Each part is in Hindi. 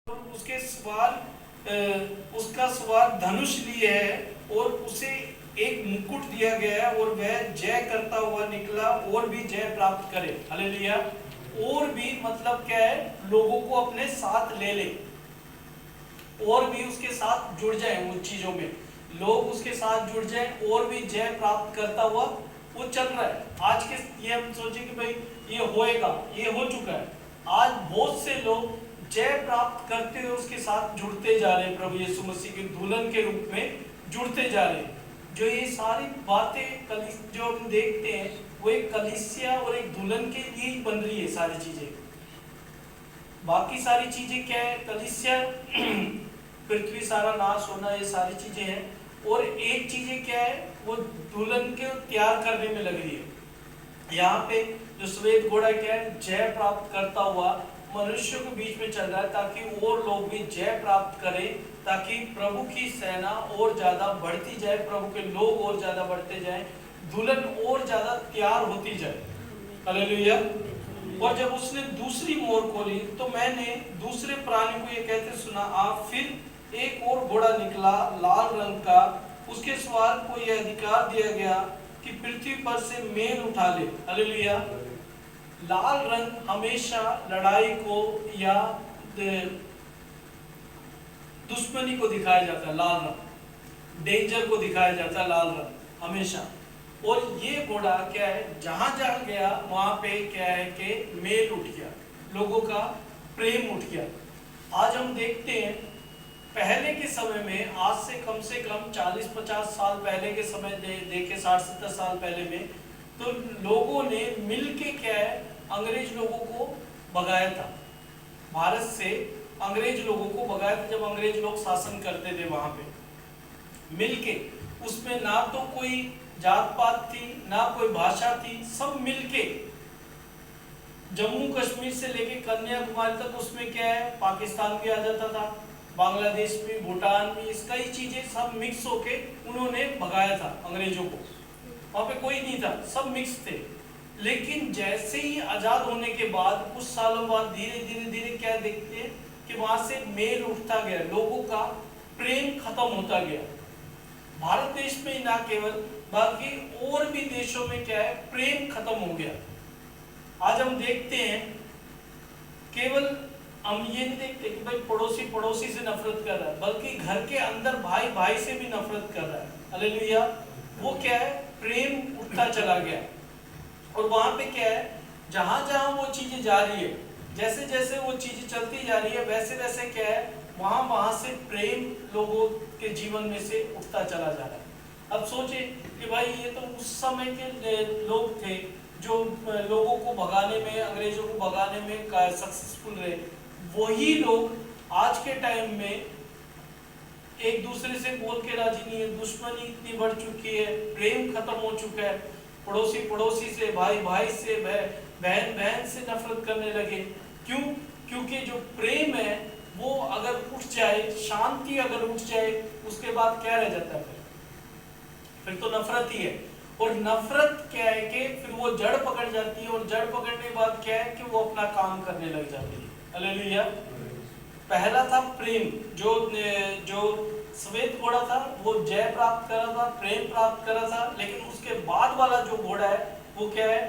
उसके उसका सवार धनुष लिए है और उसे एक मुकुट दिया गया है और वह जय करता हुआ निकला और भी जय प्राप्त करे। हालेलुया। और भी मतलब क्या है, लोगों को अपने साथ ले ले और भी उसके साथ जुड़ जाए, उन चीजों में लोग उसके साथ जुड़ जाए और भी जय प्राप्त करता हुआ वो चल रहा है। आज के ये हम सोचे कि भाई ये होएगा, ये हो चुका है। आज बहुत से लोग जय प्राप्त करते हुए उसके साथ जुड़ते जा रहे हैं, प्रभु यीशु मसीह के दुल्हन के रूप में जुड़ते जा रहे हैं। जो ये सारी बातें जो हम देखते हैं वो एक कलीसिया और एक दुल्हन के लिए ही बन रही है सारी चीजें। बाकी सारी चीजें क्या है, कलीसिया पृथ्वी सारा नाश होना, ये सारी चीजें हैं। और एक चीजें क्या है, वो दुल्हन के तैयार करने में लग रही है। यहाँ पे जो श्वेत घोड़ा क्या है, जय प्राप्त करता हुआ मनुष्यों के बीच में चल रहा है, ताकि और लोग भी जय प्राप्त करें, ताकि प्रभु की सेना और ज्यादा बढ़ती जाए, प्रभु के लोग और ज्यादा बढ़ते जाएं, दुल्हन और ज्यादा तैयार होती जाए। हालेलुया। और जब उसने दूसरी मोहर खोली तो मैंने दूसरे प्राणी को ये कहते सुना, आप फिर एक और घोड़ा निकला लाल रंग का, उसके सवार को यह अधिकार दिया गया कि पृथ्वी पर से मेल उठा ले। हालेलुया। लाल रंग हमेशा लड़ाई को या दुश्मनी को दिखाया जाता है, लाल रंग डेंजर को दिखाया जाता है, लाल रंग हमेशा। और ये घोड़ा क्या है, जहां जहां गया वहां पे क्या है कि मेल उठ गया, लोगों का प्रेम उठ गया। आज हम देखते हैं पहले के समय में, आज से कम 40-50 साल पहले के समय देखे 60-70 साल पहले में, तो लोगों ने मिलके क्या है, अंग्रेज लोगों को भगाया था। भारत से अंग्रेज लोगों को भगाया था जब अंग्रेज लोग शासन करते थे वहां पे मिलके। उसमें ना तो कोई जात पात थी, ना कोई भाषा थी, सब मिलके। जम्मू कश्मीर से लेके कन्याकुमारी तक उसमें क्या है, पाकिस्तान भी आ जाता था, बांग्लादेश भी, भूटान भी, इस कई चीजें सब मिक्स होके उन्होंने भगाया था अंग्रेजों को। वहां पे कोई नहीं था, सब मिक्स थे। लेकिन जैसे ही आजाद होने के बाद कुछ सालों बाद धीरे धीरे धीरे क्या देखते हैं कि वहां से मेल उठता गया, लोगों का प्रेम खत्म होता गया। भारत देश में ना केवल, बाकी और भी देशों में क्या है, प्रेम खत्म हो गया। आज हम देखते हैं केवल हम ये नहीं देखते कि भाई पड़ोसी पड़ोसी से नफरत कर रहा है, बल्कि घर के अंदर भाई भाई से भी नफरत कर रहा है। हालेलुया। वो क्या है, प्रेम उठता चला गया। और वहां पे क्या है, जहां जहां वो चीजें जा रही है, जैसे जैसे वो चीजें चलती जा रही है, वैसे वैसे क्या है, वहां वहां से प्रेम लोगों के जीवन में से उठता चला जा रहा है। अब सोचे कि भाई ये तो उस समय के लोग थे जो लोगों को भगाने में, अंग्रेजों को भगाने में सक्सेसफुल रहे। वही लोग आज के टाइम में एक दूसरे से बोल के राजी नहीं है, दुश्मनी इतनी बढ़ चुकी है, प्रेम खत्म हो चुका है, पड़ोसी पड़ोसी से, भाई भाई से, बहन बहन से नफरत करने लगे। क्यों? क्योंकि जो प्रेम है वो अगर उठ जाए, शांति अगर उठ जाए, उसके बाद क्या रह जाता है, फिर तो नफरत ही है। और नफरत क्या है कि फिर वो जड़ पकड़ जाती है, और जड़ पकड़ने के बाद क्या है कि वो अपना काम करने लग जाती है। हालेलुया। पहला था प्रेम, जो श्वेत घोड़ा था वो जय प्राप्त करा था, प्रेम प्राप्त करा था। लेकिन उसके बाद वाला जो घोड़ा है वो क्या है,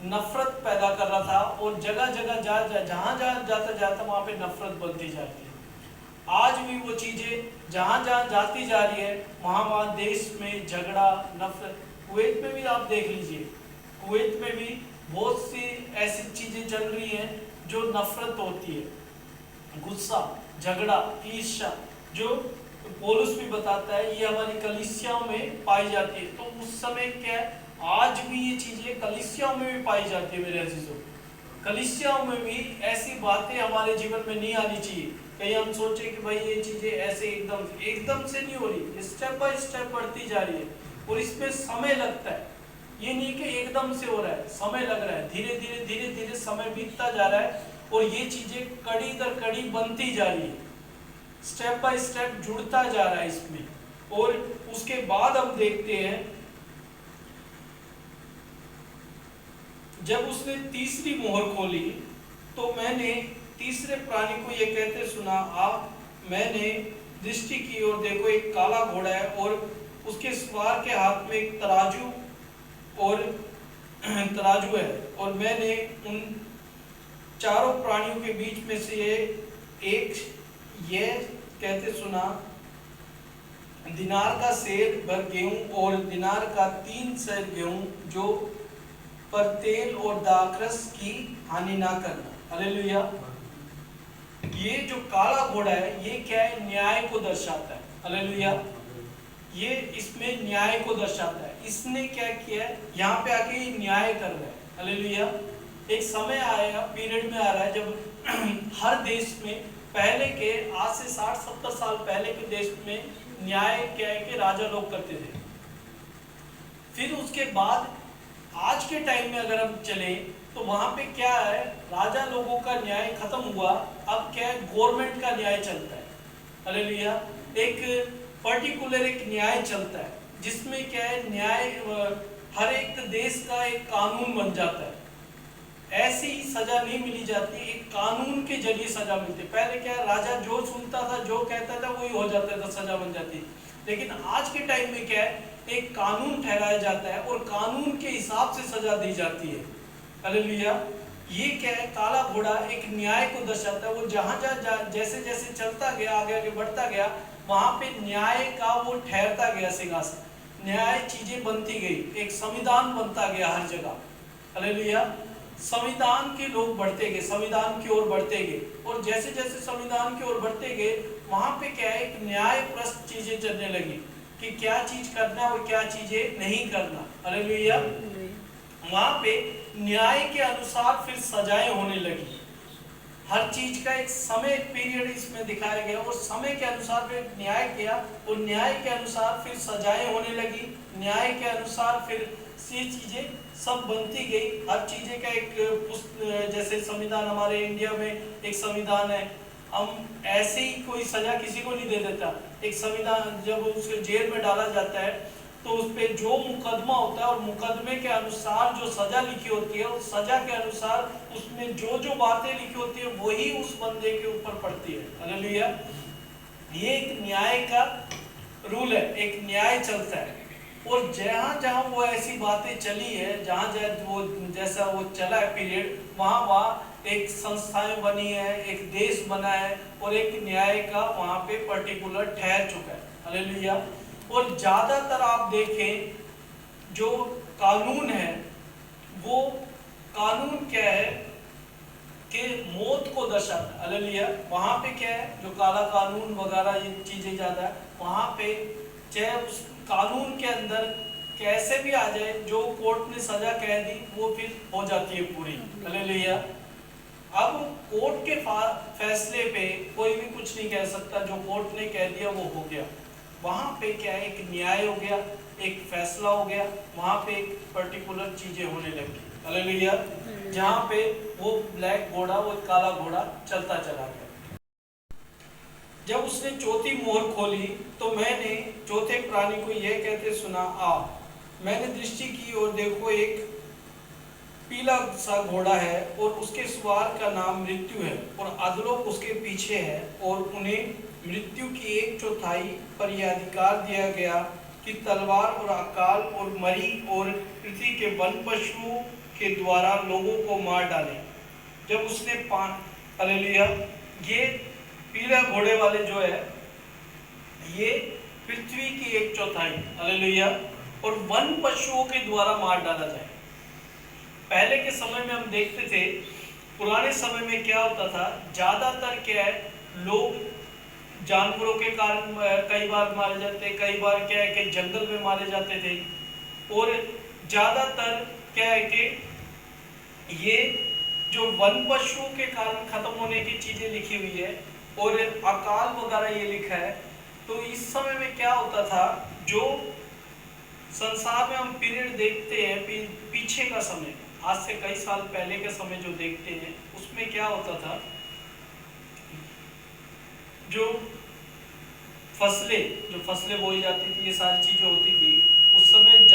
नफरत पैदा कर रहा था, और जगह जगह जहां जहां जाता जाता वहां पे नफरत बनती जाती है। आज भी वो चीजें जहां जहां जाती जा रही है, वहां वहां देश में झगड़ा, नफरत। कुवैत में भी आप देख लीजिए, कुवैत में भी बहुत सी ऐसी चीजें चल रही हैं जो नफरत होती है, गुस्सा, झगड़ा, ईर्ष्या, जो पौलुस भी बताता है ये हमारी कलीसियाओं में पाई जाती है। तो उस समय क्या है, आज भी ये चीजें कलीसियाओं में भी पाई जाती है। मेरे अजीजों, कलीसियाओं में भी ऐसी बातें हमारे जीवन में नहीं आनी चाहिए। कहीं हम सोचे कि भाई ये चीजें ऐसे एकदम से नहीं हो रही, स्टेप बाय स्टेप बढ़ती जा रही है, और इसमें समय लगता है। ये नहीं कि एकदम से हो रहा है, समय लग रहा है, धीरे धीरे धीरे धीरे समय बीतता जा रहा है, और ये चीजें कड़ी दर कड़ी बनती जा रही है, स्टेप बाय स्टेप जुड़ता जा रहा है इसमें। और उसके बाद हम देखते हैं जब उसने तीसरी मोहर खोली तो मैंने तीसरे प्राणी को ये कहते सुना, आप मैंने दृष्टि की और देखो एक काला घोड़ा है और उसके सवार के हाथ में एक तराजू और तराजू है, और मैंने उन चारों प्राणियों के बीच में से ये कहते सुना, दिनार का सेर भर गेहूं और दिनार का 3 सेर गेहूं, जो पर तेल और दाखरस की हानि ना करना। हालेलुया। ये जो काला घोड़ा है ये क्या है? न्याय को दर्शाता है। हालेलुया। ये इसमें न्याय को दर्शाता है। इसने क्या किया है? यहाँ पे आके न्याय कर रहा है। हालेलुया। एक समय आएगा, पीरियड में आ रहा है जब हर देश में, पहले के आज से 60-70 साल पहले के देश में न्याय क्या है कि राजा लोग करते थे। फिर उसके बाद आज के टाइम में अगर हम चले तो वहां पे क्या है? राजा लोगों का न्याय खत्म हुआ, अब क्या है? गवर्नमेंट का न्याय चलता है। हालेलुया। एक पर्टिकुलर एक न्याय चलता है जिसमें क्या है? न्याय हर एक देश का एक कानून बन जाता है। ऐसी सजा नहीं मिली जाती, एक कानून के जरिए सजा मिलती। पहले क्या है? राजा जो सुनता था, जो कहता था, वही हो जाता था, सजा बन जाती। लेकिन आज के टाइम में क्या है? एक कानून ठहराया जाता है और कानून के हिसाब से सजा दी जाती है। हालेलुया। ये क्या है? काला घोड़ा एक न्याय को दर्शाता है। वो जहां जैसे जैसे चलता गया, आगे आगे बढ़ता गया, वहां पे न्याय का वो ठहरता गया सिंहासन। न्याय चीजें बनती गई, एक संविधान बनता गया हर जगह। हालेलुया। संविधान के लोग बढ़ते गए, संविधान की ओर बढ़ते गए, और जैसे जैसे संविधान की ओर बढ़ते गए वहां पे क्या है? एक न्यायप्रस्त चीजें चलने लगी कि क्या चीज करना और क्या चीजें नहीं करना। हालेलुया। वहां पे न्याय के अनुसार फिर सजाएं होने लगी। हर चीज का एक समय पीरियड इसमें दिखाया गया और समय के अनुसार फिर न्याय किया और न्याय के अनुसार फिर सजाएं होने लगी। न्याय के अनुसार फिर ये चीजें सब बनती गई। हर चीजें का एक जैसे संविधान, हमारे इंडिया में एक संविधान है, हम ऐसे ही कोई सजा किसी को नहीं दे देता। एक संविधान जब उसे जेल में डाला जाता है तो उस पर जो मुकदमा होता है और मुकदमे के अनुसार जो सजा लिखी होती है, उस सजा के अनुसार उसमें जो जो बातें लिखी होती है वही उस बंदे के ऊपर पड़ती है। हालेलुया। ये एक न्याय का रूल है, एक न्याय चलता है। और जहां जहां वो ऐसी बातें चली है, जहां जहां वो जैसा वो चला है पीरियड, वहां वहां एक संस्थाएं बनी है, एक देश बना है और एक न्याय का वहां पे पर्टिकुलर ठहर चुका है। हालेलुया। और ज्यादातर आप देखें जो कानून है, वो कानून क्या है कि मौत को दर्शाता है। हालेलुया। वहां पे क्या है? जो काला कानून वगैरह ये चीजें ज्यादा है, वहां पे चाहे उस कानून के अंदर कैसे भी आ जाए, जो कोर्ट ने सजा कह दी वो फिर हो जाती है पूरी। हालेलुया। अब कोर्ट के फैसले पे कोई भी कुछ नहीं कह सकता, जो कोर्ट ने कह दिया वो हो गया। वहां पे क्या है? एक न्याय हो गया, एक फैसला हो गया, वहां पे एक पर्टिकुलर चीजें होने लगी। हालेलुया। जहां पे वो ब्लैक घोड़ा, वो काला घोड़ा चलता चला गया। जब उसने चौथी मोहर खोली तो मैंने चौथे प्राणी को यह कहते सुना, आ मैंने दृष्टि की और देखो एक पीला सा घोड़ा है और उसके सवार का नाम मृत्यु है और अधोलोक उसके पीछे है, और उन्हें मृत्यु की 1/4 पर यह अधिकार दिया गया कि तलवार और अकाल और मरी और पृथ्वी के वन पशुओं के द्वारा लोगों को मार डाले। जब उसने हालेलुया। ये पीला घोड़े वाले जो है ये पृथ्वी की 1/4, हालेलुया, और वन पशुओं के द्वारा मार डाला जाए। पहले के समय में हम देखते थे, पुराने समय में क्या होता था, ज्यादातर क्या है, लोग जानवरों के कारण कई बार मारे जाते, कई बार क्या है कि जंगल में मारे जाते थे, और ज्यादातर क्या है कि ये जो वन पशुओं के कारण खत्म होने की चीजें लिखी हुई है और अकाल वगैरह ये लिखा है। तो इस समय में क्या होता था, जो संसार में हम पीरियड देखते हैं, पीछे का समय, आज से कई साल पहले का समय जो देखते हैं, उसमें क्या होता था, जो फसलें बोई जाती थी, ये सारी चीजें होती थी, उस समय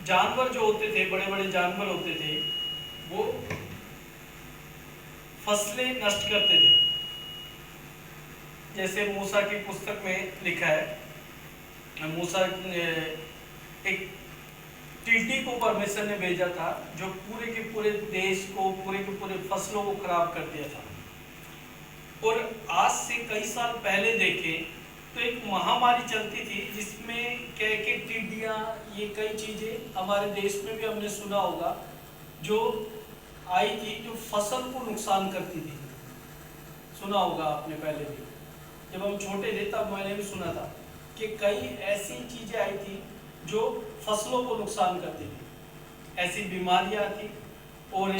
जानवर जो होते थे, बड़े बड़े जानवर होते थे, वो फसलें नष्ट करते थे। जैसे मूसा की पुस्तक में लिखा है, मूसा एक टीटी को परमेश्वर ने भेजा था जो पूरे के पूरे देश को, पूरे के पूरे फसलों को खराब कर दिया था। और आज से कई साल पहले देखें तो एक महामारी चलती थी जिसमें क्या है कि टिड्डियाँ, ये कई चीजें हमारे देश में भी हमने सुना होगा, जो आई थी जो फसल को नुकसान करती थी। सुना होगा आपने पहले भी, जब हम छोटे थे तब मैंने भी सुना था कि कई ऐसी चीजें आई थी जो फसलों को नुकसान करती थी, ऐसी बीमारियां थी और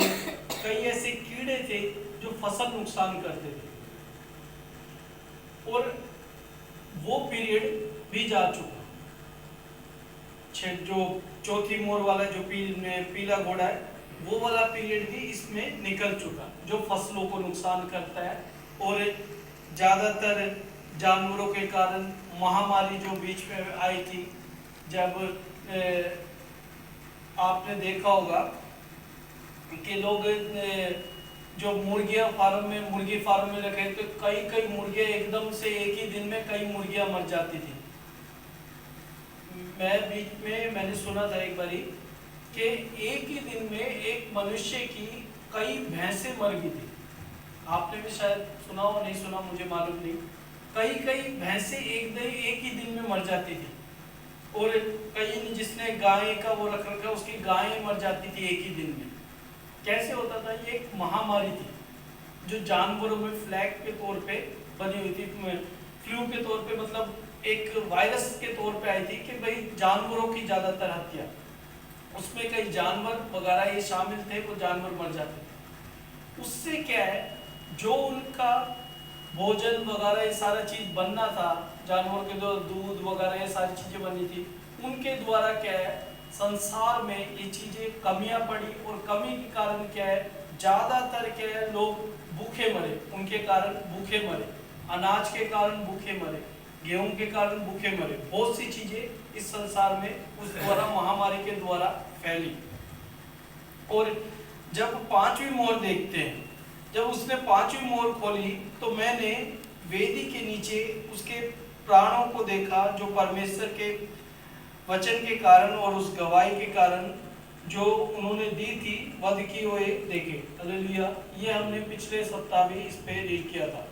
कई ऐसे कीड़े थे जो फसल नुकसान करते थे। और वो पीरियड भी जा चुका। जो चौथी मोर वाला जो पीला घोड़ा है, वो वाला पीरियड भी इसमें निकल चुका, जो फसलों को नुकसान करता है। और ज़्यादातर जानवरों के कारण महामारी जो बीच में आई थी, जब आपने देखा होगा कि लोग जो मुर्गियां मुर्गी फार्म में रखे तो कई मुर्गे एकदम से एक ही दिन में कई मुर्गियां मर जाती थी। बीच में मैंने सुना था एक बारी कि एक ही दिन में एक मनुष्य की कई भैंसें मर गई थी। आपने भी शायद सुना हो, नहीं सुना मुझे मालूम नहीं। कई भैंसें एक ही दिन में मर जाती थी। और कई जिसने गाय का वो रख रखा, उसकी गायें मर जाती थी एक ही दिन में। कैसे होता था? ये एक महामारी थी जो जानवरों में फ्लैग के तौर पे बनी हुई थी, फ्लू के तौर पे, मतलब एक वायरस के तौर पे आई थी कि भाई जानवरों की ज्यादातर हत्या, उसमें कई जानवर वगैरह ये शामिल थे, वो जानवर मर जाते थे। उससे क्या है, जो उनका भोजन वगैरह ये सारा चीज बनना था, जानवर के जो दूध वगैरह ये सारी चीजें बनी थी, उनके द्वारा क्या है संसार में ये चीजें कमियां पड़ी। और कमी के कारण क्या है, ज्यादातर क्या है लोग भूखे मरे, उनके कारण भूखे मरे, अनाज के कारण भूखे मरे, गेहूं के कारण भूखे मरे। बहुत सी चीजें इस संसार में उस द्वारा, महामारी के द्वारा फैली। और जब पांचवी मोहर देखते हैं, जब उसने पांचवी मोहर खोली तो मैंने वेदी के नीचे उसके प्राणों को देखा, जो परमेश्वर के वचन के कारण और उस गवाही के कारण जो उन्होंने दी थी, वध की हुए देखे। हालेलुया। ये हमने पिछले सप्ताह भी इस पे रीड किया था।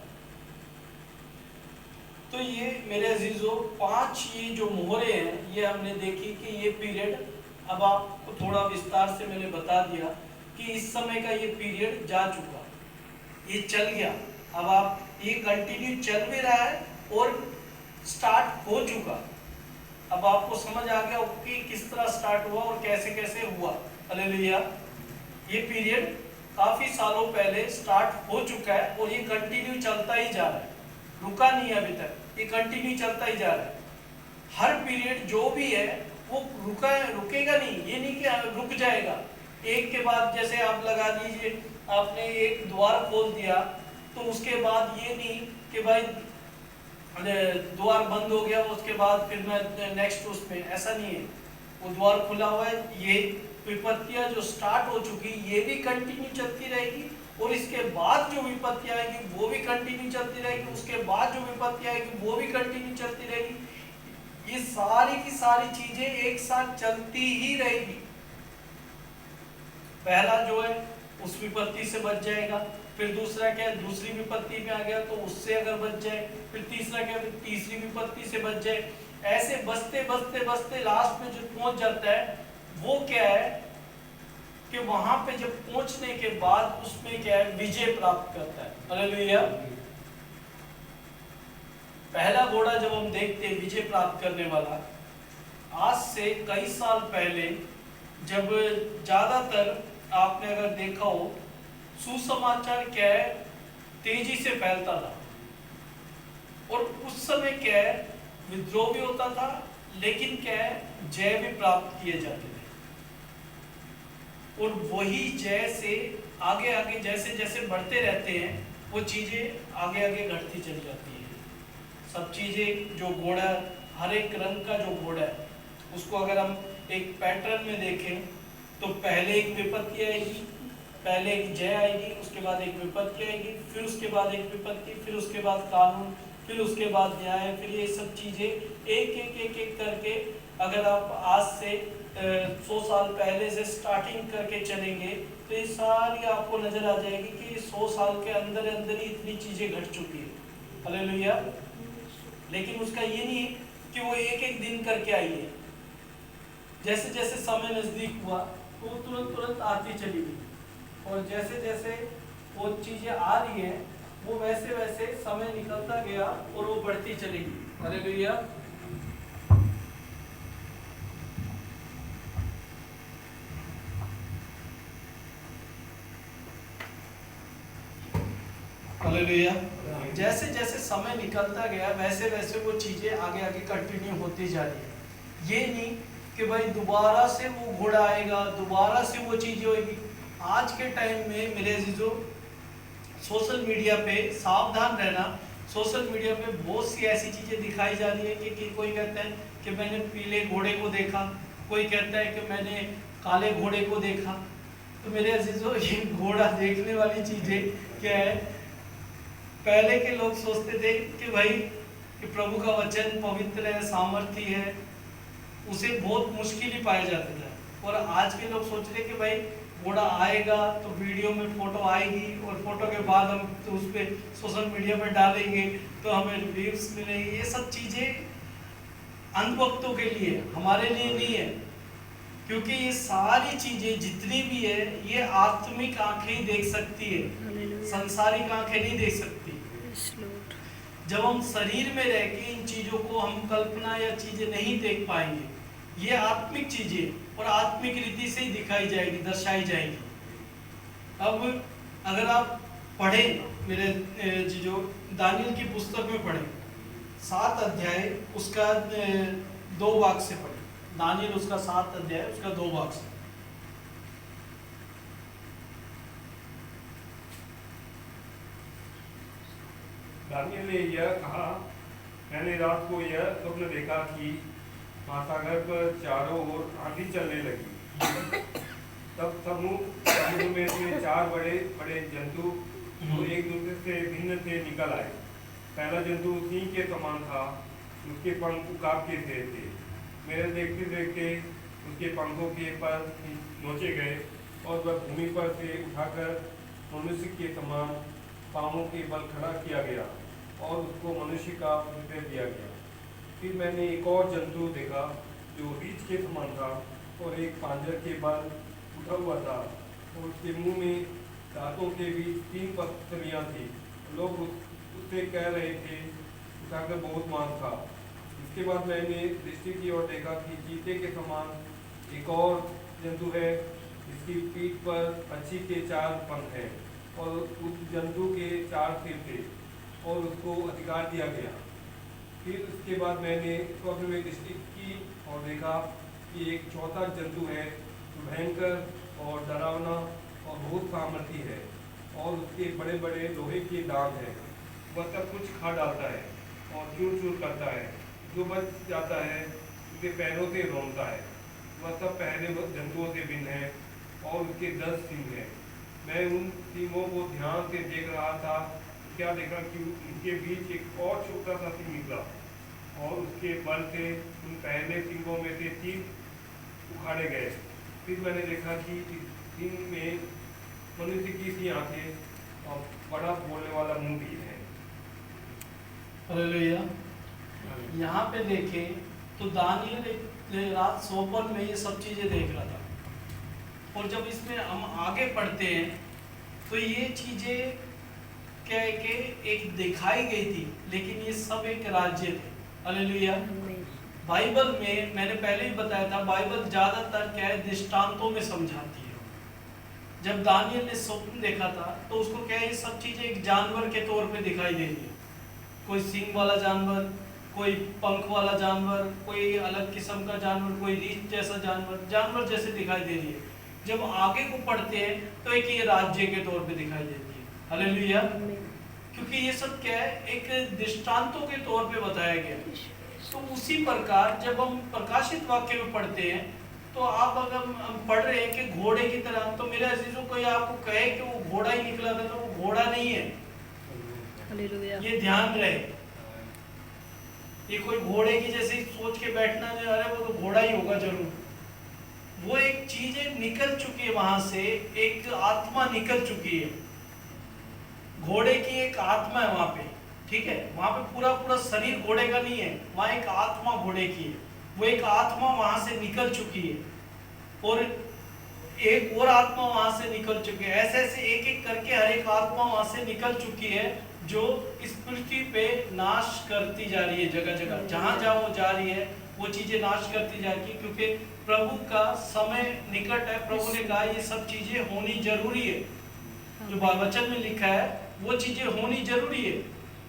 तो ये मेरे अजीजों, 5 ये जो मोहरे हैं, ये हमने देखी कि ये पीरियड, अब आपको थोड़ा विस्तार से मैंने बता दिया कि इस समय का ये पीरियड जा चुका, ये चल गया। अब आप ये कंटिन्यू चल भी रहा है और स्टार्ट हो चुका। अब आपको समझ आ गया कि किस तरह स्टार्ट हुआ और कैसे कैसे हुआ। हालेलुया। ये पीरियड काफी सालों पहले स्टार्ट हो चुका है और ये कंटिन्यू चलता ही जा रहा है, रुका नहीं है अभी तक, ये कंटिन्यू चलता ही जा रहा है। हर पीरियड जो भी है वो रुकेगा नहीं, ये नहीं कि रुक जाएगा। एक के बाद, जैसे आप लगा लीजिए आपने एक द्वार खोल दिया तो उसके बाद ये नहीं कि भाई द्वार बंद हो गया उसके बाद फिर मैं नेक्स्ट उसमें, ऐसा नहीं है। वो द्वार खुला हुआ है, ये विपत्तियां जो स्टार्ट हो चुकी ये भी कंटिन्यू चलती रहेगी और इसके बाद जो विपत्तियां आएगी वो भी कंटिन्यू चलती रहेगी, उसके बाद जो विपत्तियां आएगी वो भी कंटिन्यू चलती रहेगी। ये सारी की सारी चीजें एक साथ चलती ही रहेगी। पहला जो है उस विपत्ति से बच जाएगा, फिर दूसरा क्या है, दूसरी विपत्ति में आ गया तो उससे अगर बच जाए, फिर तीसरा क्या है, तीसरी विपत्ति से बच जाए। ऐसे बचते बचते बचते लास्ट में जो पहुंच जाता है वो क्या है कि वहां पे जब पहुंचने के बाद उसमें क्या है, विजय प्राप्त करता है। हालेलुया। पहला घोड़ा जब हम देखते हैं विजय प्राप्त करने वाला, आज से कई साल पहले जब ज्यादातर आपने अगर देखा हो, सुसमाचार क्या है तेजी से फैलता था और उस समय क्या है विद्रोह भी होता था, लेकिन क्या है जय भी प्राप्त किए जाते थे। और वही जय से आगे आगे जैसे जैसे बढ़ते रहते हैं वो चीजें आगे आगे घटती चली जाती है। सब चीजें, जो घोड़ा, हर एक रंग का जो घोड़ा है उसको अगर हम एक पैटर्न में देखें तो पहले एक विपत्ति आएगी, पहले एक जय आएगी, उसके बाद एक विपत्ति आएगी, फिर उसके बाद एक विपत्ति, फिर उसके बाद कानून, फिर उसके बाद न्याय, फिर ये सब चीजें एक करके अगर आप आज से 100 साल पहले से स्टार्टिंग करके चलेंगे तो ये सारी आपको नजर आ जाएगी कि 100 साल के अंदर अंदर ही इतनी चीजें घट चुकी है। हालेलुया। लेकिन उसका ये नहीं कि वो एक एक दिन करके आई है, जैसे जैसे समय नजदीक हुआ तो वो तुरंत तुरंत आती चली गई, और जैसे जैसे वो चीजें आ रही हैं वो वैसे वैसे समय निकलता गया और वो बढ़ती चली गई। हालेलुया। हालेलुया। जैसे जैसे समय निकलता गया वैसे वैसे वो चीजें आगे आगे कंटिन्यू होती जा रही है। ये नहीं कि भाई दोबारा से वो घोड़ा आएगा, दोबारा से वो चीजें होगी। आज के टाइम में मेरे अजीजों, सोशल मीडिया पे सावधान रहना। सोशल मीडिया पे बहुत सी ऐसी चीजें दिखाई जा रही है कि कोई कहता है कि मैंने पीले घोड़े को देखा, कोई कहता है कि मैंने काले घोड़े को देखा। तो मेरे अजीजों, ये घोड़ा देखने वाली चीजें क्या है? पहले के लोग सोचते थे कि भाई कि प्रभु का वचन पवित्र है, सामर्थ्य है, उसे बहुत मुश्किल ही पाया जाता था। और आज के लोग सोच रहे कि भाई घोड़ा आएगा तो वीडियो में फोटो आएगी और फोटो के बाद हम तो उस पर सोशल मीडिया पर डालेंगे तो हमें रिव्यूज मिलेंगे। ये सब चीजें अंधभक्तों के लिए, हमारे लिए नहीं है, क्योंकि ये सारी चीजें जितनी भी है ये आत्मिक आंखें ही देख सकती है, संसारिक आंखें नहीं देख सकती। जब हम शरीर में रह के इन चीजों को हम कल्पना या चीजें नहीं देख पाएंगे, ये आत्मिक चीजें और आत्मिक रीति से ही दिखाई जाएगी, दर्शाई जाएगी। अब अगर आप पढ़ें मेरे जो दानियल की पुस्तक में पढ़ें 7 अध्याय उसका 2 भाग से पढ़ें। दानियल उसका 7 अध्याय उसका 2 भाग से। दानियल ने यह कहा, मैंने रात को यह स्वप्न देखा कि महासागर पर चारों ओर आंधी चलने लगी। तब समुद्र में से 4 बड़े बड़े जंतु जो एक दूसरे से भिन्न थे निकल आए। पहला जंतु सिंह के समान था, उसके पंख उकाब के से थे। मेरे देखते देखते उसके पंखों के पर नोचे गए और वह भूमि पर से उठाकर मनुष्य के समान पांवों के बल खड़ा किया गया और उसको मनुष्य का हृदय दिया गया। फिर मैंने एक और जंतु देखा जो रीछ के समान था और एक पांजर के बल उठा हुआ था और उसके मुंह में दांतों के बीच 3 पसलियां थी। लोग उससे कह रहे थे, उठाकर बहुत मांस था। इसके बाद मैंने दृष्टि की और देखा कि चीते के समान एक और जंतु है, जिसकी पीठ पर अच्छी के 4 पंख हैं और उस जंतु के 4 सिर थे और उसको अधिकार दिया गया। फिर उसके बाद मैंने स्वप्न में दृष्टि की और देखा कि एक चौथा जंतु है जो भयंकर और डरावना और बहुत सामर्थी है और उसके बड़े बड़े लोहे के दांत हैं। वह सब कुछ खा डालता है और चूर चूर करता है, जो बच जाता है उसके पैरों से रोनता है। वह सब पहले जंतुओं से भिन्न है और उसके 10 सींग हैं। मैं उन सींगों को ध्यान से देख रहा था, क्या देखा कि उनके बीच एक और छोटा सा सिंह निकला और उसके बल से उन पहले सिंगों में से 3 उखाड़े गए। फिर मैंने देखा कि इस सिंह में मनुष्य की सी आंखें और बड़ा बोलने वाला मुंह भी है। हालेलुया। यहाँ पे देखें तो दानियल रात स्वप्न में ये सब चीजें देख रहा था, और जब इसमें हम आगे पढ़ते हैं तो ये चीजें क्या है कि एक दिखाई गई थी, लेकिन ये सब एक राज्य थे। हालेलुया। बाइबल में मैंने पहले ही बताया था, बाइबल ज्यादातर क्या है दृष्टांतों में समझाती है। जब दानियल ने स्वप्न देखा था तो उसको क्या है ये सब चीजें एक जानवर के तौर पे दिखाई दे रही है। कोई सींग वाला जानवर, कोई पंख वाला जानवर, कोई अलग किस्म का जानवर, कोई रीछ जैसा जानवर, जानवर जैसे दिखाई दे रही है। जब आगे को पढ़ते हैं तो एक ये राज्य के तौर पे दिखाई देती है। हालेलुया। क्योंकि ये सब क्या है एक दृष्टांतों के तौर पे बताया गया। तो उसी प्रकार जब हम प्रकाशित वाक्य में पढ़ते हैं तो आप अगर हम पढ़ रहे हैं कि घोड़े की तरह, तो मेरे अजीजों कोई आपको कहे कि वो घोड़ा ही निकला था, तो वो घोड़ा नहीं है। हालेलुया। ये ध्यान रहे। ये कोई घोड़े की जैसे सोच के बैठना नहीं, अरे वो तो घोड़ा ही होगा जरूर। वो एक चीज निकल चुकी है वहां से, एक आत्मा निकल चुकी है। घोड़े की एक आत्मा है वहां पे, ठीक है। वहां पे पूरा पूरा शरीर घोड़े का नहीं है, वहां एक आत्मा घोड़े की है। वो एक आत्मा वहां से निकल चुकी है और एक और आत्मा वहां से निकल चुकी है। ऐसे ऐसे एक एक करके हर एक आत्मा वहां से निकल चुकी है, जो इस पृथ्वी पे नाश करती जा रही है। जगह जगह जहां जहां वो जा रही है वो चीजें नाश करती जा रही है, क्योंकि प्रभु का समय निकट है। प्रभु ने कहा ये सब चीजें होनी जरूरी है। जो वचन में लिखा है वो चीजें होनी जरूरी है,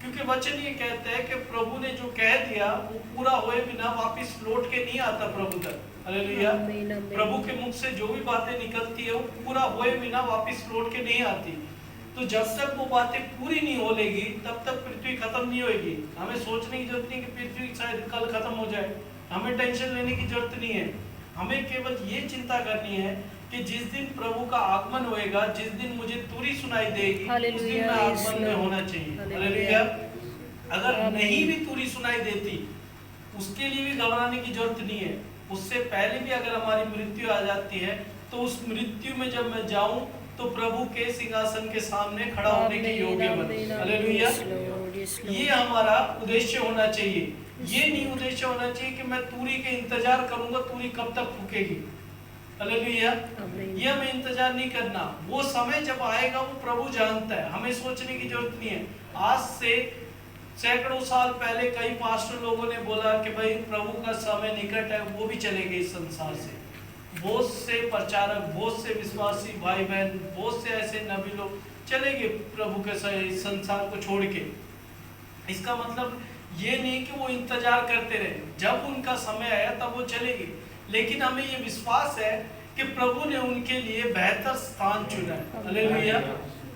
क्योंकि वचन ये कहता है कि प्रभु ने जो कह दिया वो पूरा हुए बिना वापस लौट के नहीं आता प्रभु तक। हालेलुया। प्रभु के मुख से जो भी बातें निकलती है वो पूरा हुए बिना वापस लौट के नहीं आती। तो जब तक वो बातें पूरी नहीं हो लेगी तब तक पृथ्वी खत्म नहीं होगी। हमें सोचने की जरूरत नहीं कि पृथ्वी शायद कल खत्म हो जाए, हमें टेंशन लेने की जरूरत नहीं है। हमें केवल ये चिंता करनी है कि जिस दिन प्रभु का आगमन होएगा, जिस दिन मुझे तुरही सुनाई देगी, उस दिन मैं आगमन में होना चाहिए। हालेलुया। अगर नहीं भी तुरही सुनाई देती, उसके लिए भी घबराने की जरूरत नहीं है। उससे पहले भी अगर हमारी मृत्यु आ जाती है, तो उस मृत्यु में जब मैं जाऊं तो प्रभु के सिंहासन के सामने खड़ा होने के योग्य बन। हालेलुया। ये हमारा उद्देश्य होना चाहिए। ये नहीं उद्देश्य होना चाहिए कि मैं तुरही के इंतजार करूंगा, तुरही कब तक फूकेगी। हालेलुया। ये हमें इंतजार नहीं करना। वो समय जब आएगा वो प्रभु जानता है, हमें सोचने की जरूरत नहीं है। आज से सैकड़ों साल पहले कई पास्टर लोगों ने बोला कि भाई प्रभु का समय निकट है, वो भी चले गए इस संसार से। बहुत से प्रचारक, बहुत से विश्वासी भाई बहन, बहुत से ऐसे नबी लोग चले गए प्रभु के संसार को छोड़ के। इसका मतलब ये नहीं कि वो इंतजार करते रहे, जब उनका समय आया तब वो चले गए। लेकिन हमें ये विश्वास है कि प्रभु ने उनके लिए बेहतर स्थान चुना है। हालेलुया।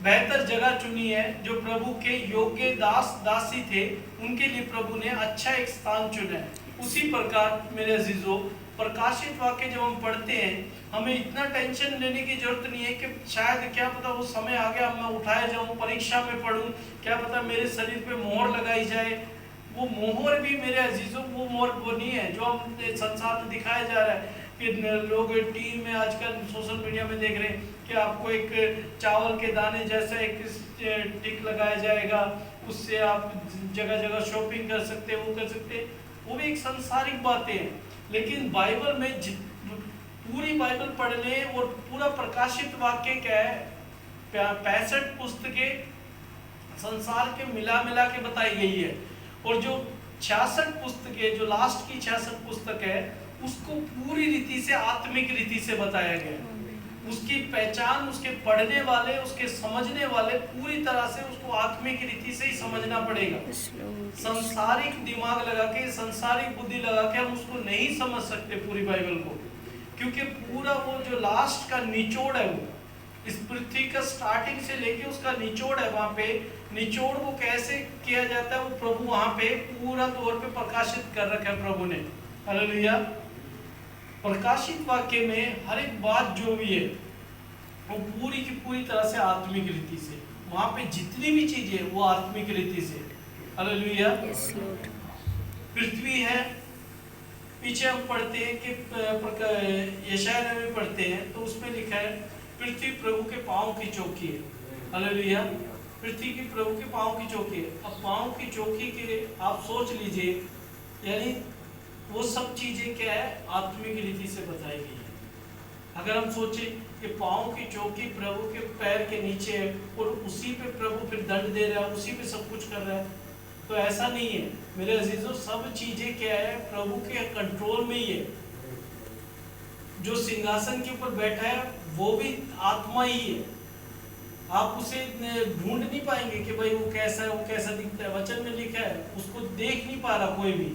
बेहतर जगह चुनी है। जो प्रभु के योग्य दास दासी थे उनके लिए प्रभु ने अच्छा एक स्थान चुना है। उसी प्रकार मेरे अजीजों, प्रकाशित वाक्य जब हम पढ़ते हैं, हमें इतना टेंशन लेने की जरूरत नहीं है कि शायद क्या पता वो समय आ गया मैं उठाया जाऊं, परीक्षा में पढ़ूं, क्या पता मेरे शरीर पे मोहर लगाई जाए। वो मोहर भी मेरे अजीजों, वो मोहर वो नहीं है जो हम संसार में दिखाया जा रहा है कि लोग टीवी में आजकल सोशल मीडिया में देख रहे हैं कि आपको एक चावल के दाने जैसा एक टिक लगाया जाएगा, उससे आप जगह जगह शॉपिंग कर सकते हैं, वो कर सकते हैं। वो भी एक सांसारिक बातें हैं। लेकिन बाइबल में पूरी बाइबल पढ़ लें और पूरा प्रकाशित वाक्य क्या है, 65 पुस्तकें संसार के मिला मिला के बताई गई है। और जो 66 पुस्तकें, जो लास्ट की 66 पुस्तक है, उसको पूरी रीति से आत्मिक रीति से बताया गया। उसकी पहचान उसके पढ़ने वाले, उसके समझने वाले पूरी तरह से उसको आत्मिक रीति से ही समझना पड़ेगा। संसारिक दिमाग लगा के, संसारिक बुद्धि लगा के हम उसको नहीं समझ सकते पूरी बाइबल को, क्योंकि पूरा वो जो लास्ट का निचोड़ है, वो इस पृथ्वी का स्टार्टिंग से लेके उसका निचोड़ है। वहां पे निचोड़ को कैसे किया जाता है वो प्रभु वहां पे पूरा तौर पे प्रकाशित कर रखा है प्रभु ने। हालेलुया। प्रकाशित वाक्य में हर एक बात जो भी है वो पूरी की पूरी तरह से आत्मिक रीति से, वहां पे जितनी भी चीजें वो आत्मिक रीति से। हालेलुया। पृथ्वी है, पीछे हम पढ़ते हैं कि यशायाह में पढ़ते हैं तो उसमें लिखा है पृथ्वी प्रभु के पांव की चौकी है। हालेलुया। पृथ्वी की प्रभु के पांव की चौकी है। अब पांव की चौकी के आप सोच लीजिए, यानी वो सब चीजें क्या है, आत्मिक रीति से बताई गई है। अगर हम सोचें कि पांव की चौकी प्रभु के पैर के नीचे है और उसी पे प्रभु फिर दंड दे रहा है, उसी पे सब कुछ कर रहा है, तो ऐसा नहीं है मेरे अजीजों। सब चीजें क्या है, प्रभु के कंट्रोल में ही है। जो सिंहासन के ऊपर बैठा है वो भी आत्मा ही है। आप उसे ढूंढ नहीं पाएंगे कि भाई वो कैसा है, वो कैसा दिखता है। वचन में लिखा है, उसको देख नहीं पा रहा कोई भी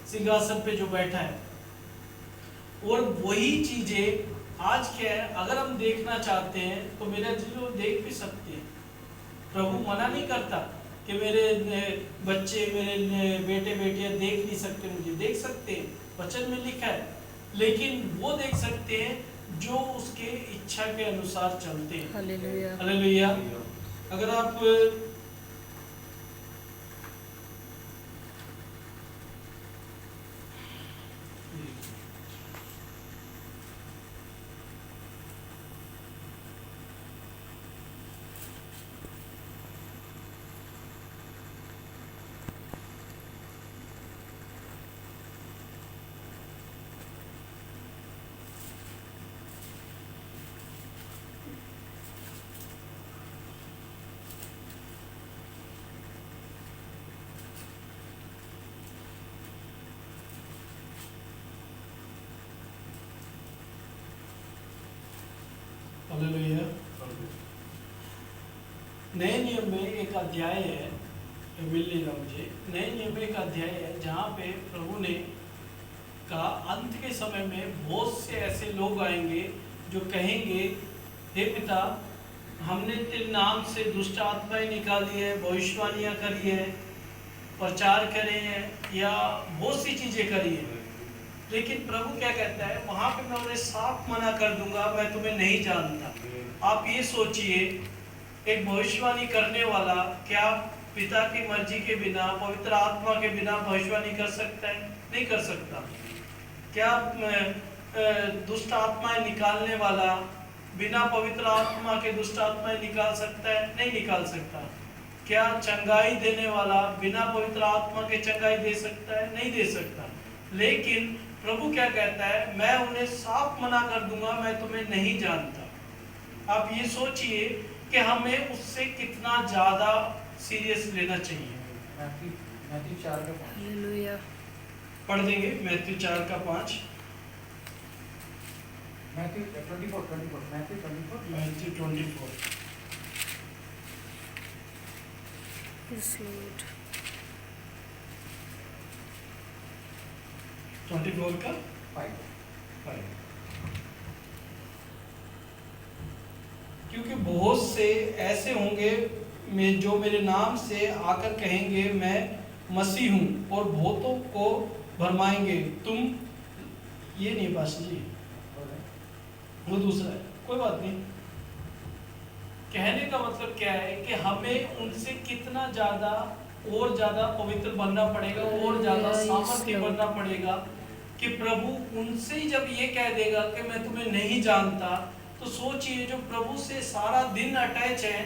सिंहासन पे जो बैठा है। और वही चीजें आज क्या है, अगर हम देखना चाहते हैं तो मेरे अजीजों देख भी सकते हैं। प्रभु मना नहीं करता कि मेरे बच्चे, मेरे बेटे बेटियां देख नहीं सकते, मुझे देख सकते हैं। वचन में लिखा है लेकिन वो देख सकते हैं जो उसके इच्छा के अनुसार चलते हैं। हालेलुया। हालेलुया। अगर आप हालेलुया। नए नियम में एक अध्याय है, मिल नहीं रहा मुझे, नए नियम में एक अध्याय है जहाँ पे प्रभु ने कहा अंत के समय में बहुत से ऐसे लोग आएंगे जो कहेंगे, हे पिता, हमने तेरे नाम से दुष्ट आत्माएं निकाली है, भविष्यवाणियाँ करी है, प्रचार करे हैं या बहुत सी चीजें करी है। लेकिन प्रभु क्या कहता है, वहां पे मैं उन्हें साफ मना कर दूंगा, मैं तुम्हें नहीं जानता। आप ये सोचिए, एक भविष्यवाणी करने वाला क्या पिता की मर्जी के बिना, पवित्र आत्मा के बिना भविष्यवाणी कर सकता है? नहीं कर सकता। क्या दुष्ट आत्माएं निकालने वाला बिना पवित्र आत्मा के दुष्ट आत्माएं निकाल सकता है? नहीं निकाल सकता। क्या चंगाई देने वाला बिना पवित्र आत्मा के चंगाई दे सकता है? नहीं दे सकता। लेकिन प्रभु क्या कहता है, मैं उन्हें साफ मना कर दूंगा, मैं तुम्हें नहीं जानता। आप ये सोचिए कि हमें उससे कितना ज्यादा सीरियस लेना चाहिए। Matthew 4:5 hallelujah. पढ़ देंगे Matthew 4:5। Matthew 24 Matthew 24 Matthew 24 yes Lord. 24 का 5 क्योंकि बहुत से ऐसे होंगे में जो मेरे नाम से आकर कहेंगे मैं मसीह हूँ, और बहुतों को भरमाएंगे। तुम ये नहीं पास जी, वो दूसरा है, कोई बात नहीं। कहने का मतलब क्या है कि हमें उनसे कितना ज्यादा और ज्यादा पवित्र बनना पड़ेगा, और ज्यादा सामर्थ्य बनना पड़ेगा कि प्रभु उनसे ही जब ये कह देगा कि मैं तुम्हें नहीं जानता, तो सोचिए जो प्रभु से सारा दिन अटैच है।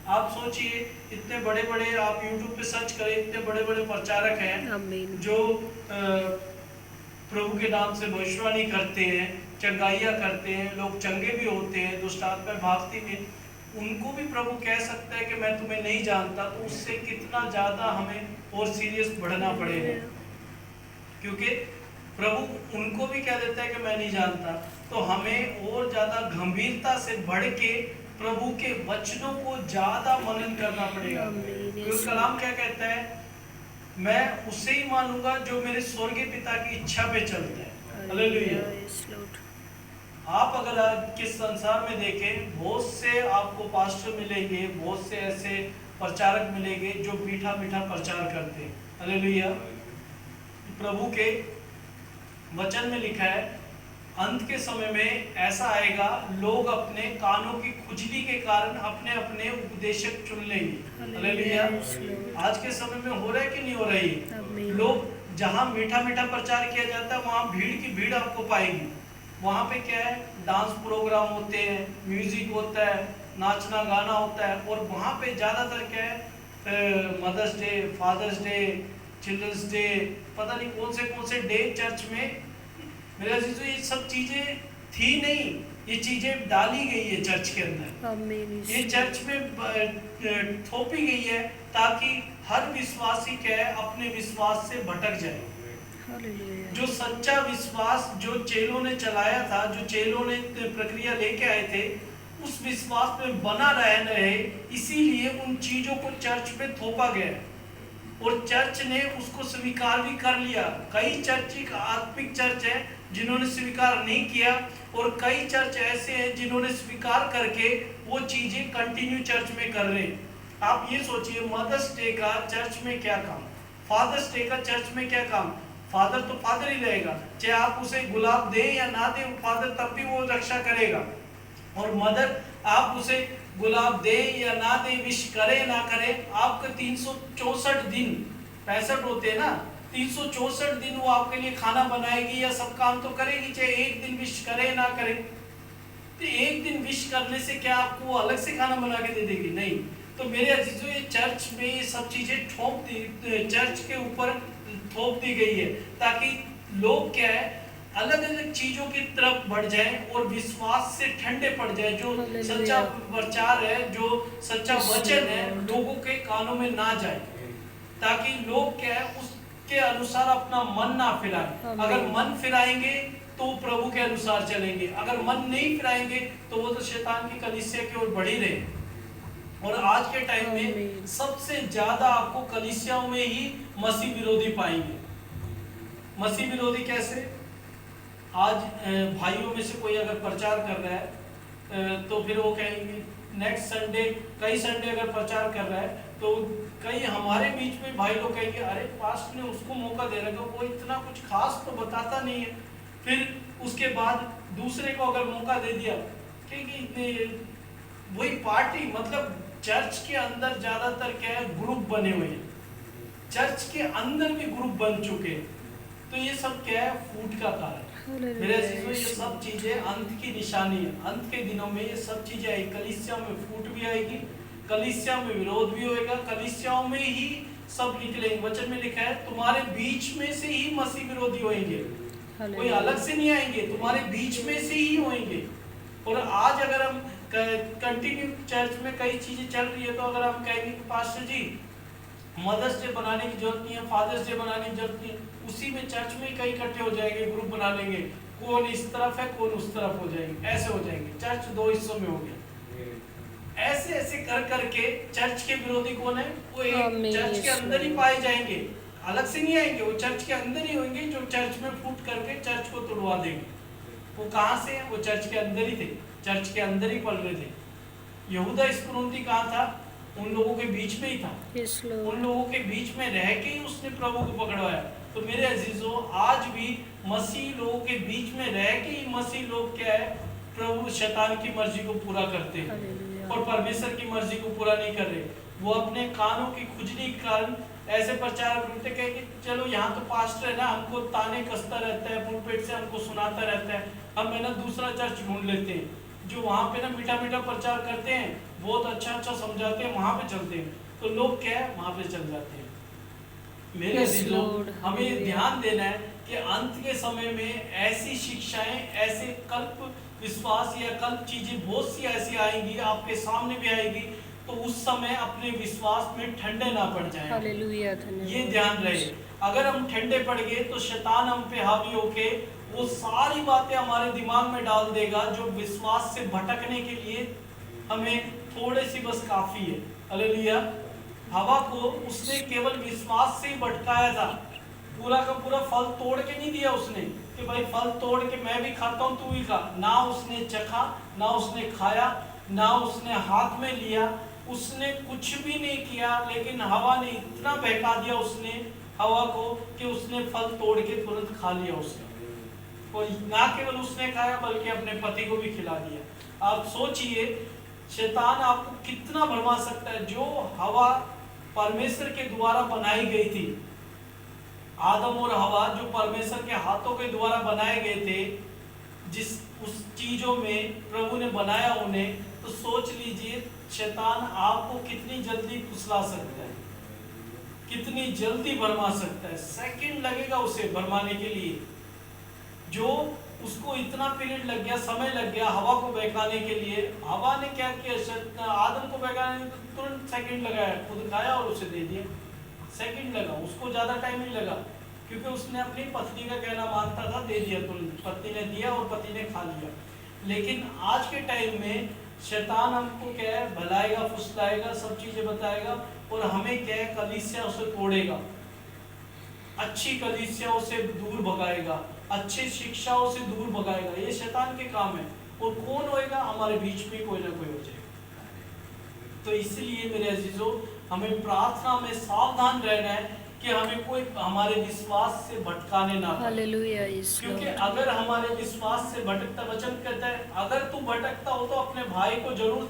आप सोचिए, इतने बड़े बड़े, आप YouTube पे सर्च करें, इतने बड़े बड़े प्रचारक हैं आमीन। जो प्रभु के नाम से भविष्यवाणी करते हैं, चंगाइयाँ करते हैं, लोग चंगे भी होते हैं, दुष्ट आत्माएं भागती हैं। उनको भी प्रभु कह सकता है कि मैं तुम्हें नहीं जानता, तो उससे कितना ज़्यादा हमें और सीरियस बढ़ना पड़ेगा, क्योंकि प्रभु उनको भी कह देता है कि मैं नहीं जानता। तो हमें और ज़्यादा गंभीरता से बढ़ के प्रभु के वचनों को ज़्यादा मनन करना पड़ेगा। क्योंकि कलाम क्या कहता है, मैं उसे ही मानूंगा जो मेरे स्वर्गीय पिता की इच्छा पे चलता है। हालेलुया। Yes Lord. आप अगर आज के संसार में देखें, बहुत से आपको पास्टर मिलेंगे, बहुत से ऐसे प्रचारक मिलेंगे जो मीठा मीठा प्रचार करते हैं। हालेलुया। प्रभु के वचन में लिखा है, अंत के समय में ऐसा आएगा, लोग अपने कानों की खुजली के कारण अपने अपने उपदेशक चुन लेंगे। हालेलुया। आज के समय में हो रहा है कि नहीं हो रही? लोग जहाँ मीठा मीठा प्रचार किया जाता है, वहाँ भीड़ की भीड़ आपको पाएगी। वहाँ पे क्या है, डांस प्रोग्राम होते हैं, म्यूजिक होता है, नाचना गाना होता है, और वहाँ पे ज़्यादातर क्या है, Mother's Day, Father's Day, Children's Day, पता नहीं कौन से डे चर्च में। मेरे अजीजों, ये सब चीज़ें थी नहीं, ये चीज़ें डाली गई है चर्च के अंदर। ये चर्च में थोपी गई है ताकि हर विश्वासी क्या है, अपने विश्वास से भटक जाए। जो सच्चा विश्वास जो चेलों ने चलाया था, जो चेलों ने प्रक्रिया लेके आए थे, उस विश्वास में बना रहे, इसीलिए उन चीजों को चर्च में थोपा गया, और चर्च ने उसको स्वीकार भी कर लिया। कई चर्च आत्मिक चर्च है जिन्होंने स्वीकार नहीं किया, और कई चर्च ऐसे हैं जिन्होंने स्वीकार करके वो चीजें कंटिन्यू चर्च में कर रहे हैं। आप ये सोचिए, मदर्स डे का चर्च में क्या काम, फादर्स डे का चर्च में क्या काम। फादर तो फादर ही रहेगा, चाहे आप उसे गुलाब दें या ना दें, फादर तब भी वो रक्षा करेगा। और मदर, आप उसे गुलाब दें या ना दें, विश करें ना करें, आपका 364 दिन, 65 होते हैं ना, 364 दिन वो आपके लिए खाना बनाएगी या सब काम तो करेगी, चाहे एक दिन विश करे ना करे। तो एक दिन विश करने से क्या आपको वो अलग से खाना बना के दे देगी? नहीं। तो मेरे अजीजों, ये चर्च में ये सब चीजें चर्च के ऊपर थोप दी गई है, ताकि लोग क्या है, अलग अलग चीजों की तरफ बढ़ जाएं और विश्वास से ठंडे पड़ जाए। जो सच्चा प्रचार है, जो सच्चा वचन है, लोगों के कानों में ना जाए, ताकि लोग क्या है, उसके अनुसार अपना मन ना फिराए। अगर मन फिराएंगे तो प्रभु के अनुसार चलेंगे, अगर मन नहीं फिराएंगे तो वो तो शैतान की कलीसिया की ओर बढ़ ही रहे। और आज के टाइम में सबसे ज्यादा आपको कलीसियाओं में ही मसीह विरोधी पाएंगे। मसीह विरोधी कैसे? आज भाइयों में से कोई अगर प्रचार कर रहा है तो फिर वो कहेंगे नेक्स्ट संडे, कई संडे अगर प्रचार कर रहा है तो कई हमारे बीच में भाई लोग कहेंगे, अरे पास्ट ने उसको मौका दे रखा, वो इतना कुछ खास तो बताता नहीं है। फिर उसके बाद दूसरे को अगर मौका दे दिया, क्योंकि वही पार्टी, मतलब चर्च के अंदर ज्यादातर क्या है, ग्रुप बने हुए हैं, चर्च के अंदर भी ग्रुप बन चुके हैं। तो ये सब क्या है, फूट का कारण। मेरे अजीजों, ये सब चीजें अंत की निशानी है। अंत के दिनों में ये सब चीजें आएगी, कलीसिया में फूट भी आएगी, कलीसिया में विरोध भी होएगा, कलीसियाओं में ही सब निकलेंगे। वचन में लिखा है, तुम्हारे बीच में से ही मसीह विरोधी होंगे, कोई अलग से नहीं आएंगे, तुम्हारे बीच में से ही होंगे। और आज अगर हम कंटिन्यू चर्च में कई चीजें चल रही है, तो अगर हम कहेंगे कि पास्टर जी मदर्स डे बनाने की जरूरत नहीं है, फादर्स डे बनाने की जरूरत नहीं है, उसी में चर्च में कई इकट्ठे हो जाएंगे, ग्रुप बना लेंगे, कौन इस तरफ है कौन उस तरफ हो जाएंगे, ऐसे हो जाएंगे, चर्च दो हिस्सों में हो गया। ऐसे ऐसे कर करके चर्च के विरोधी कौन है, वो एक चर्च के अंदर ही पाए जाएंगे, अलग से नहीं आएंगे, वो चर्च के अंदर ही होंगे, जो चर्च में फूट करके चर्च को तोड़वा देंगे। वो कहाँ से है? वो चर्च के अंदर ही थे, चर्च के अंदर ही पल रहे थे। यहूदा इस्करियोती कहाँ था? उन लोगों के बीच में ही था, उन लोगों के बीच में रह के ही उसने प्रभु को पकड़वाया। तो मेरे अजीजों, आज भी मसीह लोगों के बीच में रह के ही मसीह लोग क्या है, प्रभु शैतान की मर्जी को पूरा करते हैं और परमेश्वर की मर्जी को पूरा नहीं कर रहे। वो अपने कानों की खुजली के कारण ऐसे प्रचारक ढूंढते कहे कि चलो यहाँ तो पास्टर है ना, हमको ताने कसता रहता है, पुलपिट से हमको सुनाता रहता है, हम है ना दूसरा चर्च ढूंढ लेते हैं जो वहाँ पे ना मीठा मीठा प्रचार करते हैं, बहुत अच्छा अच्छा समझाते हैं, वहाँ पे चलते हैं। तो लोग क्या है, वहाँ पे चल जाते हैं। मेरे लोग हमें ध्यान देना है कि अंत के समय में ऐसी शिक्षाएं, ऐसे कल्प विश्वास या कल्प चीजें बहुत सी ऐसी आएंगी, आपके सामने भी आएगी, तो उस समय अपने विश्वास में ठंडे ना पड़ जाएं। हालेलुया, ये ध्यान रहे। अगर हम ठंडे पड़ गए तो शैतान हम पे हावी होके वो सारी बातें हमारे दिमाग में डाल देगा, जो विश्वास से भटकने के लिए हमें थोड़े सी बस काफी है। हालेलुया। हवा को उसने केवल विश्वास से ही भटकाया था, पूरा का पूरा फल तोड़ के नहीं दिया उसने कि भाई फल तोड़ के मैं भी खाता हूँ तू भी खा। ना उसने चखा, ना उसने खाया, ना उसने हाथ में लिया, उसने कुछ भी नहीं किया, लेकिन हवा ने इतना बहका दिया उसने हवा को कि उसने फल तोड़ के तुरंत खा लिया उसने। और ना केवल उसने खाया बल्कि अपने पति को भी खिला दिया। आप सोचिए शैतान आपको कितना भरमा सकता है। जो हवा परमेश्वर के द्वारा बनाई गई थी, आदम और हवा जो परमेश्वर के हाथों के द्वारा बनाए गए थे, जिस उस चीजों में प्रभु ने बनाया उन्हें, तो सोच लीजिए शैतान आपको कितनी जल्दी फुसला सकता है, कितनी जल्दी भरमा सकता है। सेकंड लगेगा उसे भरमाने के लिए। जो उसको इतना पीरियड लग गया, समय लग गया हवा को बहकाने के लिए। हवा ने क्या किया, आदम को बहकाने तो तुरंत सेकंड लगाया, खुद खाया और उसे दे दिया। सेकंड लगा, उसको ज्यादा टाइम नहीं लगा, क्योंकि उसने अपनी पत्नी का कहना मानता था, दे दिया तुरंत। पत्नी ने दिया और पति ने खा लिया। लेकिन आज के टाइम में शैतान हमको क्या है, भलाएगा, फुसलाएगा, सब चीजें बताएगा और हमें क्या है, कलीसिया से तोड़ेगा, अच्छी कलीसियाओं से दूर भगाएगा, अच्छी शिक्षाओं से दूर भगाएगा। ये शैतान के काम है। और कौन होएगा, हमारे बीच में कोई ना कोई हो जाएगा। तो इसलिए मेरे अजीजों, हमें प्रार्थना में सावधान रहना है कि हमें कोई हमारे विश्वास से भटकाने ना पाए। Hallelujah. Yes, क्योंकि Lord. अगर हमारे विश्वास से भटकता, वचन कहता है अगर तू भटकता हो तो अपने भाई को जरूर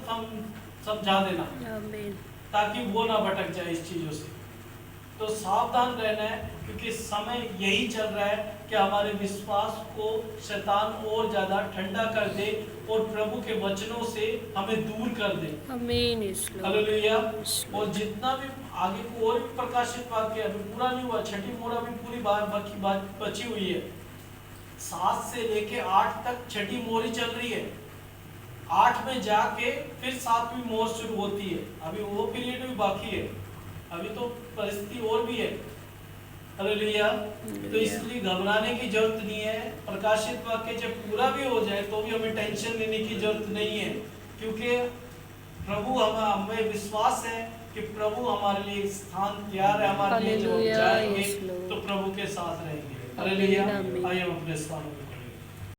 समझा देना, Amen. ताकि वो ना भटक जाए इस चीजों से। तो सावधान रहना है, क्योंकि समय यही चल रहा है कि हमारे विश्वास को शैतान और ज्यादा ठंडा कर दे और प्रभु के वचनों से हमें दूर कर दे। Amen. Yes, Lord. Hallelujah. Yes, और Lord. जितना भी आगे को और भी प्रकाशित वाक्य अभी पूरा नहीं हुआ, छठी मोड़ अभी पूरी बाकी बात बची हुई है। 7 से लेके 8 तक छठी मोड़ ही चल रही है। 8 में जाके फिर 7वीं मोड़ शुरू होती है। अभी वो पीरियड भी बाकी है, अभी तो परिस्थिति और भी है। हालेलुया। तो इसलिए घबराने की जरूरत नहीं है। प्रकाशित वाक्य जब पूरा भी हो जाए तो भी हमें टेंशन लेने की जरूरत नहीं है, क्योंकि प्रभु हमें विश्वास है कि प्रभु हमारे लिए स्थान तैयार है, हमारे लिए जब हम हालेलुया, जाएंगे यस लॉर्ड। तो प्रभु के साथ रहेंगे। हालेलुया। आमीन। आइए हम अपने स्थानों पे